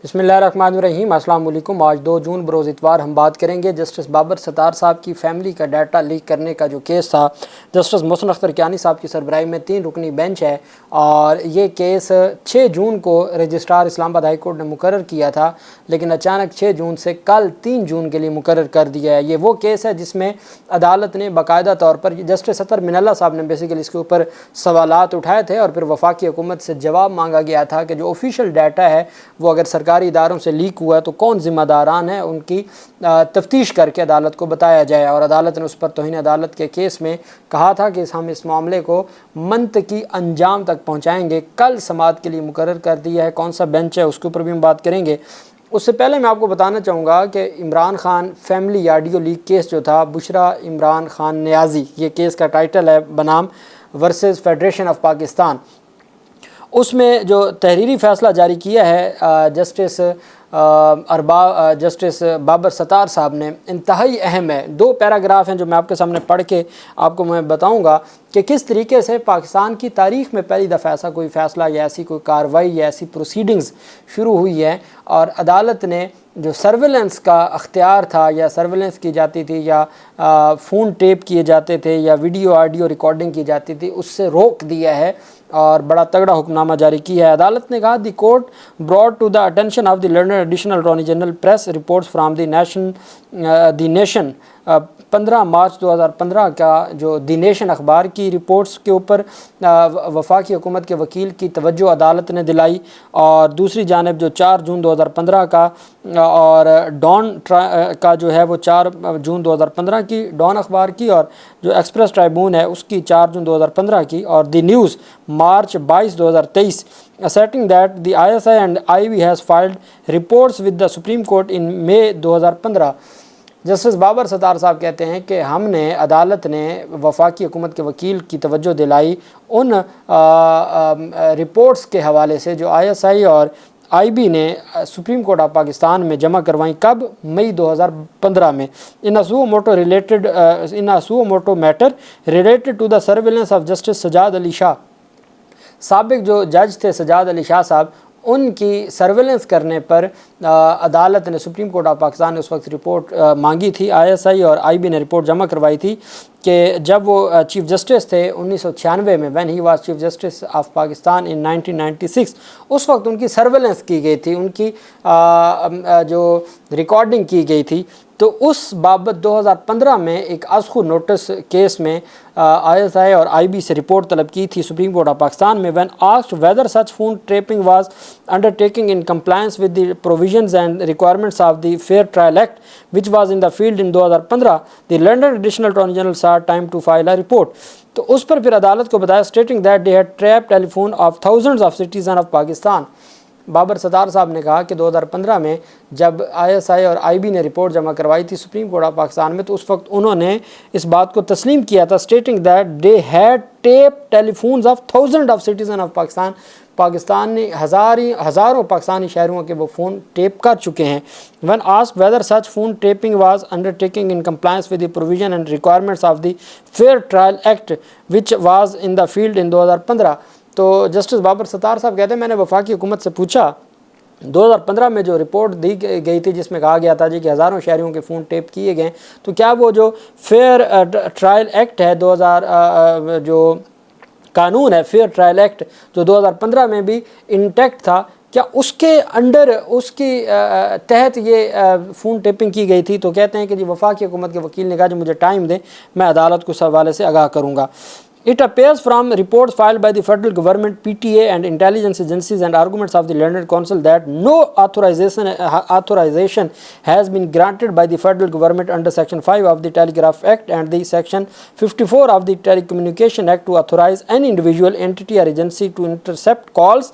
بسم اللہ الرحمن الرحیم۔ السلام علیکم۔ آج 2 جون بروز اتوار ہم بات کریں گے جسٹس بابر ستار صاحب کی فیملی کا ڈیٹا لیک کرنے کا جو کیس تھا۔ جسٹس محسن اختر کیانی صاحب کی سربراہی میں 3 رکنی بینچ ہے اور یہ کیس 6 جون کو رجسٹرار اسلام آباد ہائی کورٹ نے مقرر کیا تھا، لیکن اچانک 6 جون سے کل 3 جون کے لیے مقرر کر دیا ہے۔ یہ وہ کیس ہے جس میں عدالت نے باقاعدہ طور پر جسٹس اطہر من اللہ صاحب نے بیسیکلی اس کے اوپر سوالات اٹھائے تھے اور پھر وفاقی حکومت سے جواب مانگا گیا تھا کہ جو آفیشیل ڈیٹا ہے وہ اگر سرکاری اداروں سے لیک ہوا ہے تو کون ذمہ داران ہیں، ان کی تفتیش کر کے عدالت کو بتایا جائے۔ اور عدالت نے اس پر توہین عدالت کے کیس میں کہا تھا کہ ہم اس معاملے کو منطقی انجام تک پہنچائیں گے۔ کل سماعت کے لیے مقرر کر دیا ہے۔ کون سا بینچ ہے اس کے اوپر بھی ہم بات کریں گے۔ اس سے پہلے میں آپ کو بتانا چاہوں گا کہ Imran Khan family audio leak case جو تھا، بشرا عمران خان نیازی، یہ کیس کا ٹائٹل ہے بنام ورسز فیڈریشن آف پاکستان۔ اس میں جو تحریری فیصلہ جاری کیا ہے جسٹس بابر ستار صاحب نے، انتہائی اہم ہے۔ 2 پیراگراف ہیں جو میں آپ کے سامنے پڑھ کے آپ کو میں بتاؤں گا کہ کس طریقے سے پاکستان کی تاریخ میں پہلی دفعہ ایسا کوئی فیصلہ یا ایسی کوئی کارروائی یا ایسی پروسیڈنگز شروع ہوئی ہے اور عدالت نے جو سرویلنس کا اختیار تھا یا سرویلنس کی جاتی تھی یا فون ٹیپ کیے جاتے تھے یا ویڈیو آڈیو ریکارڈنگ کی جاتی تھی، اس سے روک دیا ہے اور بڑا تگڑا حکم نامہ جاری کیا ہے۔ عدالت نے کہا the court brought to the attention of the learned additional attorney general press reports from the Nation 15 March 2015 کا جو دی نیشن اخبار کی رپورٹس کے اوپر وفاقی حکومت کے وکیل کی توجہ عدالت نے دلائی، اور دوسری جانب جو 4 جون 2015 کا اور ڈان کا جو ہے وہ 4 جون 2015 کی ڈان اخبار کی، اور جو ایکسپریس ٹرائبون ہے اس کی 4 جون 2015 کی، اور دی news March 22 2023 asserting that the ISI and IB has filed reports with the Supreme Court in May 2015۔ Justice Babar Sattar صاحب کہتے ہیں کہ ہم نے عدالت نے وفاقی حکومت کے وکیل کی توجہ دلائی ان رپورٹس کے حوالے سے جو ISI اور IB نے سپریم کورٹ آف پاکستان میں جمع کروائیں۔ کب؟ مئی 2015 میں۔ In suo motu matter related to the surveillance of justice Sajjad Ali Shah. سابق جو جج تھے سجاد علی شاہ صاحب، ان کی سرویلنس کرنے پر عدالت نے سپریم کورٹ آف پاکستان نے اس وقت رپورٹ مانگی تھی۔ ISI اور IB نے رپورٹ جمع کروائی تھی کہ جب وہ چیف جسٹس تھے 1996 میں، when he was chief justice of Pakistan in 1996، اس وقت ان کی سرویلنس کی گئی تھی، ان کی جو ریکارڈنگ کی گئی تھی۔ تو اس بابت 2015 میں ایک ازخو نوٹس کیس میں ISI اور IB سے رپورٹ طلب کی تھی سپریم کورٹ آف پاکستان میں۔ When asked whether such phone tapping was undertaking in compliance with the provisions and requirements of the fair trial act which was in the field in 2015، the learned additional attorney general sought time to file a report. تو اس پر پھر عدالت کو بتایا stating that they head ٹریپ telephone of thousands of citizen of Pakistan. Babar Sattar sahib نے کہا کہ 2015 میں جب ISI اور IB نے رپورٹ جمع کروائی تھی سپریم کورٹ آف پاکستان میں، تو اس وقت انہوں نے اس بات کو تسلیم کیا تھا stating that they had tap telephones of thousand of citizen of Pakistan. Pakistan نے ہزاروں پاکستانی شہریوں کے وہ فون ٹیپ کر چکے ہیں۔ When asked whether such phone tapping was undertaking in compliance with the provision and requirements of the fair trial act which was in the field in 2015، تو justice Babar Sattar صاحب کہتے ہیں میں نے وفاقی حکومت سے پوچھا 2015 میں جو رپورٹ دی گئی تھی جس میں کہا گیا تھا جی کہ ہزاروں شہریوں کے فون ٹیپ کیے گئے، تو کیا وہ جو فیئر ٹرائل ایکٹ ہے 2000 جو قانون ہے فیئر ٹرائل ایکٹ جو 2015 میں بھی انٹیکٹ تھا، کیا اس کے انڈر اس کی تحت یہ فون ٹیپنگ کی گئی تھی؟ تو کہتے ہیں کہ جی وفاقی حکومت کے وکیل نے کہا جی مجھے ٹائم دیں، میں عدالت کو اس حوالے سے آگاہ کروں گا۔ It appears from reports filed by the federal government, PTA and intelligence agencies and arguments of the learned counsel that no authorization has been granted by the federal government under Section 5 of the Telegraph Act and the Section 54 of the Telecommunication Act to authorize any individual, entity or agency to intercept calls,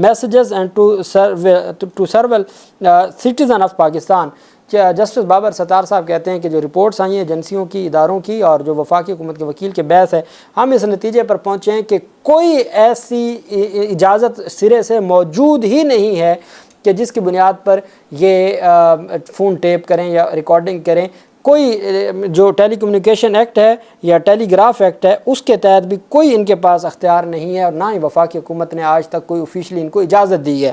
messages and to surveil citizen of Pakistan۔ Justice Babar Sattar صاحب کہتے ہیں کہ جو reports آئی ہیں ایجنسیوں کی، اداروں کی اور جو وفاقی حکومت کے وکیل کے بحث ہے، ہم اس نتیجے پر پہنچے ہیں کہ کوئی ایسی اجازت سرے سے موجود ہی نہیں ہے کہ جس کی بنیاد پر یہ فون ٹیپ کریں یا ریکارڈنگ کریں۔ کوئی جو ٹیلی کمیونیکیشن ایکٹ ہے یا ٹیلی گراف ایکٹ ہے اس کے تحت بھی کوئی ان کے پاس اختیار نہیں ہے، اور نہ ہی وفاقی حکومت نے آج تک کوئی آفیشلی ان کو اجازت دی ہے۔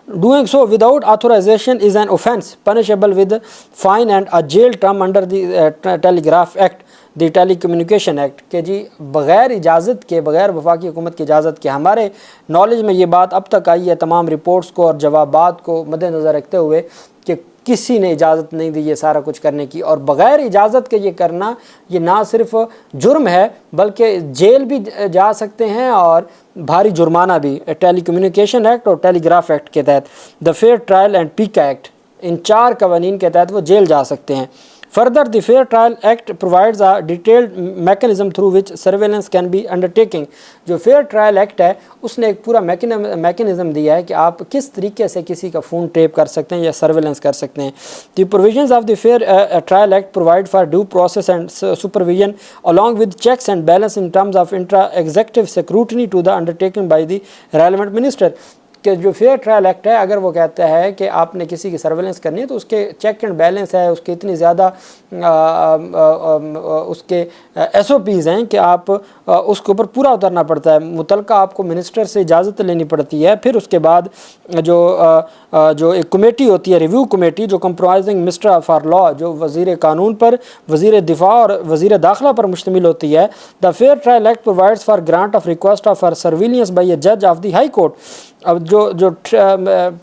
Doing so without authorization is an offence punishable with fine and a jail term under the Telegraph Act, the telecommunication act کہ جی بغیر اجازت کے، بغیر وفاقی حکومت کی اجازت کے، ہمارے نالج میں یہ بات اب تک آئی ہے تمام رپورٹس کو اور جوابات کو مد نظر رکھتے ہوئے کہ کسی نے اجازت نہیں دی یہ سارا کچھ کرنے کی، اور بغیر اجازت کے یہ کرنا یہ نہ صرف جرم ہے بلکہ جیل بھی جا سکتے ہیں اور بھاری جرمانہ بھی، ٹیلی کمیونیکیشن ایکٹ اور ٹیلی گراف ایکٹ کے تحت، the fair trial and PECA act, ان 4 قوانین کے تحت وہ جیل جا سکتے ہیں۔ Further, the Fair Trial Act provides a detailed mechanism through which surveillance can be undertaken. جو Fair Trial Act ہے اس نے ایک پورا میکنزم دیا ہے کہ آپ کس طریقے سے کسی کا فون ٹیپ کر سکتے ہیں یا سرویلنس کر سکتے ہیں۔ The provisions of the Fair Trial Act provide for due process and supervision along with checks and balance in terms of intra-executive scrutiny to the undertaken by the relevant minister. کہ جو fair trial act ہے اگر وہ کہتا ہے کہ آپ نے کسی کی سرویلنس کرنی ہے تو اس کے چیک اینڈ بیلنس ہے، اس کے اتنی زیادہ اس کے ایس او پیز ہیں کہ آپ اس کے اوپر پورا اترنا پڑتا ہے، متعلقہ آپ کو منسٹر سے اجازت لینی پڑتی ہے۔ پھر اس کے بعد جو ایک کمیٹی ہوتی ہے، ریویو کمیٹی، جو کمپرائزنگ منسٹر فار لا، جو وزیر قانون پر، وزیر دفاع اور وزیر داخلہ پر مشتمل ہوتی ہے۔ The fair trial act provides for grant of request for surveillance by a جج آف دی ہائی کورٹ۔ اب جو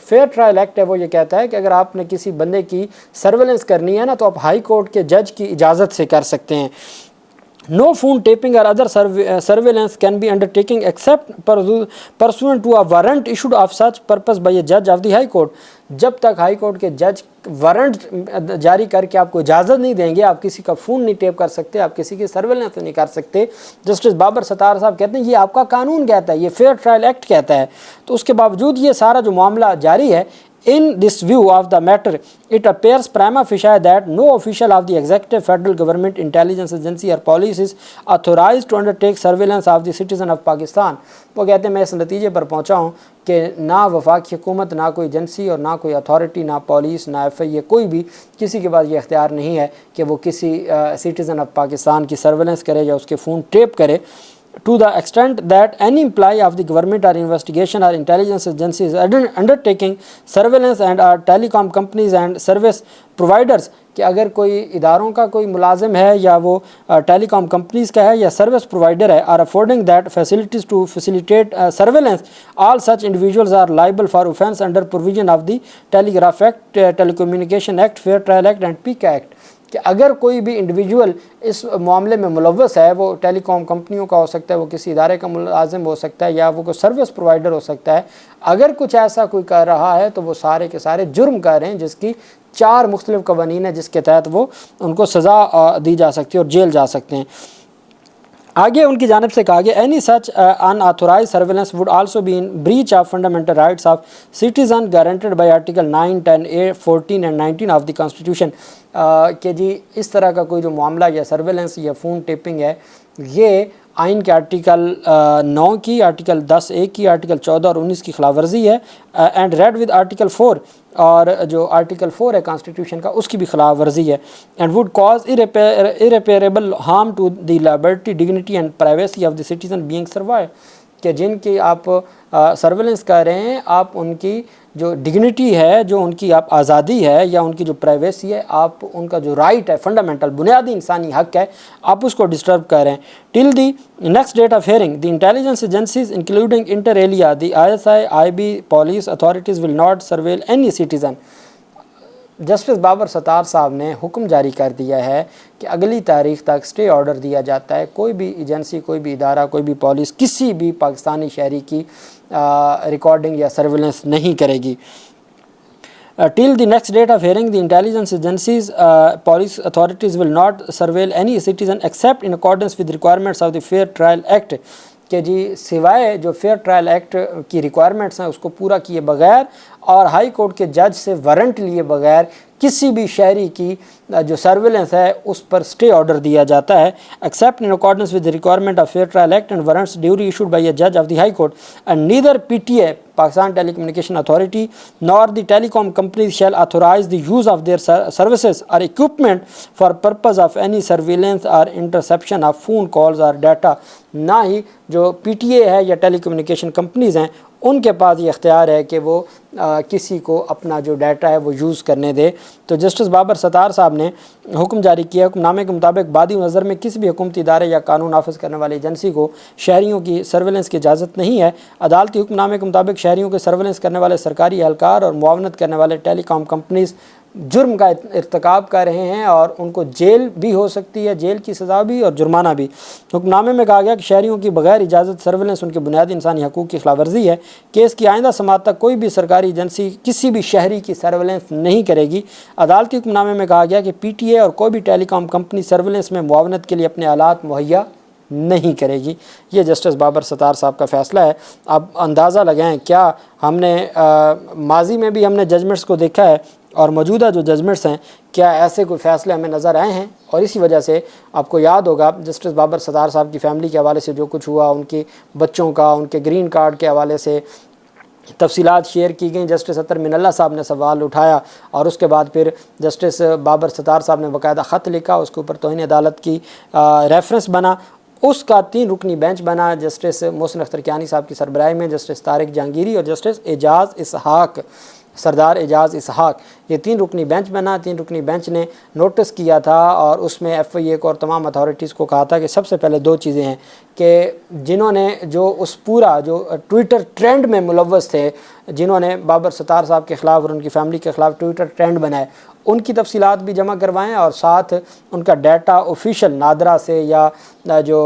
فیئر ٹرائل ایکٹ ہے وہ یہ کہتا ہے کہ اگر آپ نے کسی بندے کی سرویلنس کرنی ہے نا تو آپ ہائی کورٹ کے جج کی اجازت سے کر سکتے ہیں۔ No phone tapping or other surveillance can be undertaken except pursuant to a warrant issued of such purpose by a judge of the High Court. جب تک ہائی کورٹ کے جج وارنٹ جاری کر کے آپ کو اجازت نہیں دیں گے آپ کسی کا فون نہیں ٹیپ کر سکتے، آپ کسی کی سرویلنس نہیں کر سکتے۔ جسٹس بابر ستار صاحب کہتے ہیں یہ آپ کا قانون کہتا ہے، یہ فیئر ٹرائل ایکٹ کہتا ہے، تو اس کے باوجود یہ سارا جو معاملہ جاری ہے۔ In this view of the matter, it appears prima facie that no official of the executive, federal government, intelligence agency or police is authorized to undertake surveillance of the citizen of Pakistan. وہ کہتے ہیں میں اس نتیجے پر پہنچا ہوں کہ نہ وفاقی حکومت، نہ کوئی ایجنسی اور نہ کوئی اتھارٹی، نہ پولیس، نہ ایف آئی اے، کوئی بھی کسی کے پاس یہ اختیار نہیں ہے کہ وہ کسی سٹیزن آف پاکستان کی سرویلنس کرے یا اس کے فون ٹیپ کرے۔ To the extent that any employee of the government or investigation or intelligence agency is undertaking surveillance and telecom companies and service providers، کہ اگر کوئی اداروں کا کوئی ملازم ہے یا وہ ٹیلی کام کمپنیز کا ہے یا سروس پرووائڈر ہے، are affording that facilities to facilitate surveillance, all such individuals are liable for offence under provision of the Telegraph Act, Telecommunication Act, Fair Trial Act and PICA Act۔ کہ اگر کوئی بھی individual اس معاملے میں ملوث ہے، وہ ٹیلی کام کمپنیوں کا ہو سکتا ہے، وہ کسی ادارے کا ملازم ہو سکتا ہے یا وہ کوئی سروس پرووائڈر ہو سکتا ہے، اگر کچھ ایسا کوئی کر رہا ہے تو وہ سارے کے سارے جرم کر رہے ہیں جس کی 4 مختلف قوانین ہیں جس کے تحت وہ ان کو سزا دی جا سکتی ہے اور جیل جا سکتے ہیں۔ آگے ان کی جانب سے کہا گیا any such unauthorized surveillance would also be in breach of fundamental rights of citizen guaranteed by Article 9, 10, 14 and 19 of the Constitution۔ کہ جی اس طرح کا کوئی جو معاملہ یا سرویلنس یا فون ٹیپنگ ہے یہ آئین کے آرٹیکل 9 کی، آرٹیکل 10(a) کی، آرٹیکل 14 اور 19 کی خلاف ورزی ہے، اینڈ ریڈ ود آرٹیکل 4، اور جو آرٹیکل 4 ہے کانسٹیٹیوشن کا اس کی بھی خلاف ورزی ہے، and would cause irreparable harm to the liberty, dignity and privacy of the citizen being survived۔ کہ جن کی آپ سرویلنس کر رہے ہیں آپ ان کی جو ڈگنیٹی ہے، جو ان کی آپ آزادی ہے یا ان کی جو پرائیویسی ہے، آپ ان کا جو رائٹ ہے، فنڈامنٹل بنیادی انسانی حق ہے، آپ اس کو ڈسٹرب کر رہے ہیں۔ Till the next date of hearing the intelligence agencies including inter alia the ISI, IB, police authorities will not surveil any citizen. Justice Babar Sattar sahib نے حکم جاری کر دیا ہے کہ اگلی تاریخ تک سٹے آرڈر دیا جاتا ہے، کوئی بھی ایجنسی، کوئی بھی ادارہ، کوئی بھی پولیس کسی بھی پاکستانی شہری کی ریکارڈنگ یا سرویلنس نہیں کرے گی۔ Till the next date of hearing, the intelligence agencies, police authorities will not surveil any citizen except in accordance with requirements of the Fair Trial Act۔ کہ جی سوائے جو فیئر ٹرائل ایکٹ کی requirements ہیں اس کو پورا کیے بغیر اور ہائی کورٹ کے جج سے وارنٹ لیے بغیر کسی بھی شہری کی جو سرویلنس ہے اس پر سٹے آرڈر دیا جاتا ہے، except in accordance with requirement of fair trial act and warrants duly issued by a جج of the high court, and neither PTA Pakistan telecommunication authority nor the telecom companies shall authorize the use of their services or equipment for purpose of any surveillance or interception of phone calls or data۔ نہ ہی جو PTA ہے یا ٹیلی communication companies ہیں ان کے پاس یہ اختیار ہے کہ وہ کسی کو اپنا جو ڈیٹا ہے وہ یوز کرنے دے۔ تو جسٹس بابر ستار صاحب نے حکم جاری کیا۔ حکم نامے کے مطابق بادی نظر میں کسی بھی حکومتی ادارے یا قانون نافذ کرنے والی ایجنسی کو شہریوں کی سرویلنس کی اجازت نہیں ہے۔ عدالتی حکم نامے کے مطابق شہریوں کے سرویلنس کرنے والے سرکاری اہلکار اور معاونت کرنے والے ٹیلی کام کمپنیز جرم کا ارتکاب کر رہے ہیں اور ان کو جیل بھی ہو سکتی ہے، جیل کی سزا بھی اور جرمانہ بھی۔ حکم نامے میں کہا گیا کہ شہریوں کی بغیر اجازت سرویلنس ان کے بنیادی انسانی حقوق کی خلاف ورزی ہے۔ کیس کی آئندہ سماعت تک کوئی بھی سرکاری ایجنسی کسی بھی شہری کی سرویلنس نہیں کرے گی۔ عدالتی حکم نامے میں کہا گیا کہ پی ٹی اے اور کوئی بھی ٹیلی کام کمپنی سرویلنس میں معاونت کے لیے اپنے آلات مہیا نہیں کرے گی۔ یہ جسٹس بابر ستار صاحب کا فیصلہ ہے۔ اب اندازہ لگائیں، کیا ہم نے ماضی میں بھی ہم نے ججمنٹس کو دیکھا ہے اور موجودہ جو ججمنٹس ہیں کیا ایسے کوئی فیصلے ہمیں نظر آئے ہیں؟ اور اسی وجہ سے آپ کو یاد ہوگا جسٹس بابر ستار صاحب کی فیملی کے حوالے سے جو کچھ ہوا، ان کے بچوں کا، ان کے گرین کارڈ کے حوالے سے تفصیلات شیئر کی گئیں۔ جسٹس اطہر من اللہ صاحب نے سوال اٹھایا اور اس کے بعد پھر جسٹس بابر ستار صاحب نے باقاعدہ خط لکھا، اس کے اوپر توہین عدالت کی ریفرنس بنا۔ اس کا 3 رکنی بینچ بنا جسٹس محسن اختر کیانی صاحب کی سربراہی میں، جسٹس طارق جہانگیری اور جسٹس اعجاز اسحاق، سردار اعجاز اسحاق، یہ 3 رکنی بینچ بنا۔ 3 رکنی بینچ نے نوٹس کیا تھا اور اس میں ایف آئی اے کو اور تمام اتھارٹیز کو کہا تھا کہ سب سے پہلے 2 چیزیں ہیں کہ جنہوں نے جو اس پورا جو ٹویٹر ٹرینڈ میں ملوث تھے، جنہوں نے بابر ستار صاحب کے خلاف اور ان کی فیملی کے خلاف ٹویٹر ٹرینڈ بنائے، ان کی تفصیلات بھی جمع کروائیں اور ساتھ ان کا ڈیٹا آفیشیل نادرا سے یا جو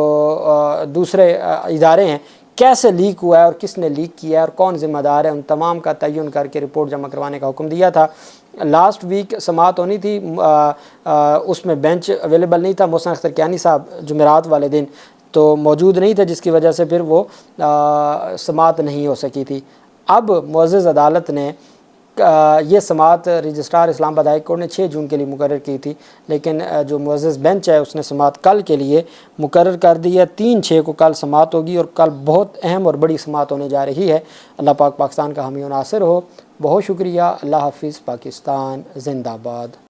دوسرے ادارے ہیں کیسے لیک ہوا ہے اور کس نے لیک کیا ہے اور کون ذمہ دار ہے، ان تمام کا تعین کر کے رپورٹ جمع کروانے کا حکم دیا تھا۔ لاسٹ ویک سماعت ہونی تھی، اس میں بینچ اویلیبل نہیں تھا، محسن اختر کیانی صاحب جمعرات والے دن تو موجود نہیں تھے، جس کی وجہ سے پھر وہ سماعت نہیں ہو سکی تھی۔ اب معزز عدالت نے یہ سماعت رجسٹرار اسلام آباد ہائی کورٹ نے 6 جون کے لیے مقرر کی تھی، لیکن جو معزز بینچ ہے اس نے سماعت کل کے لیے مقرر کر دی ہے۔ 3/6 کو کل سماعت ہوگی اور کل بہت اہم اور بڑی سماعت ہونے جا رہی ہے۔ اللہ پاک پاکستان کا حامی و ناصر ہو۔ بہت شکریہ۔ اللہ حافظ۔ پاکستان زندہ باد۔